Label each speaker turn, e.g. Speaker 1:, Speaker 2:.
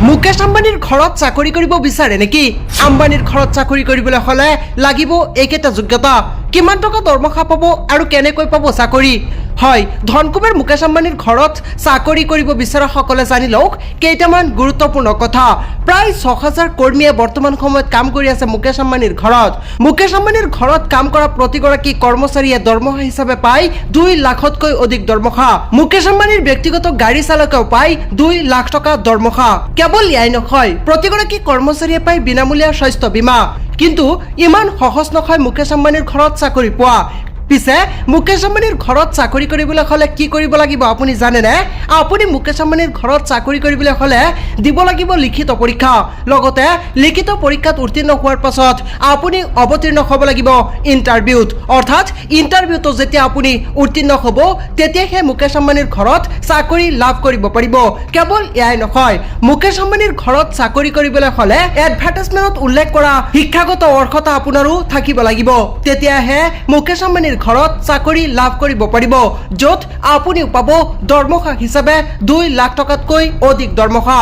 Speaker 1: মুকেশ আম্বানীৰ ঘৰত চাকৰি কৰিব বিচাৰে নেকি? আম্বানীৰ ঘৰত চাকৰি কৰিবলৈ হলে লাগিব এইকেইটা যোগ্যতা। কিমান টকা দৰমহা পাব আৰু কেনেকৈ পাব চাকৰি? হয়, ধনকুবেৰ মুকেশ আম্বানীৰ ঘৰত চাকৰি কৰিব বিচৰাসকলে জানি লওক কেইটামান গুৰুত্বপূৰ্ণ কথা। প্ৰায় ৬,০০০ কৰ্মীয়ে বৰ্তমান সময়ত কাম কৰি আছে মুকেশ আম্বানীৰ ঘৰত। মুকেশ আম্বানীৰ ঘৰত কাম কৰা প্ৰতিগৰাকী কৰ্মচাৰীয়ে দৰমহা হিচাপে পায় ২ লাখতকৈ অধিক দৰমহা। মুকেশ আম্বানীৰ ব্যক্তিগত গাড়ী চালকেও পায় ২ লাখ টকা দৰমহা। কেৱল ইয়াই নহয়, প্ৰতিগৰাকী কৰ্মচাৰীয়ে পায় বিনামূলীয়া স্বাস্থ্য বীমা। কিন্তু ইমান সহজ নহয় মুকেশ আম্বানীৰ ঘৰত চাকৰি পোৱা। পিছে মুকেশ আম্বানীৰ ঘৰত চাকৰি কৰিবলৈ হলে কি কৰিব লাগিব আপুনি জানেনে? আপুনি মুকেশ আম্বানীৰ ঘৰত চাকৰি কৰিবলৈ হলে দিব লাগিব লিখিত পৰীক্ষা। লগতে লিখিত পৰীক্ষাত উত্তীৰ্ণ হোৱাৰ পাছত আপুনি অৱতীৰ্ণ হ'ব লাগিব ইণ্টাৰভিউত। অৰ্থাৎ ইণ্টাৰভিউটো যেতিয়া আপুনি উত্তীৰ্ণ হ'ব তেতিয়াহে মুকেশ আম্বানীৰ ঘৰত চাকৰি লাভ কৰিব পাৰিব। কেৱল এয়াই নহয়, মুকেশ আম্বানীৰ ঘৰত চাকৰি কৰিবলৈ হলে এডভাৰটাইজমেণ্টত উল্লেখ কৰা শিক্ষাগত অৰ্হতা আপোনাৰো থাকিব লাগিব। তেতিয়াহে মুকেশ আম্বানীৰ ঘৰত চাকৰি লাভ কৰিব পাৰিব, য'ত আপুনিও পাব দৰমহা হিচাপে ২ লাখ টকাতকৈ অধিক দৰমহা।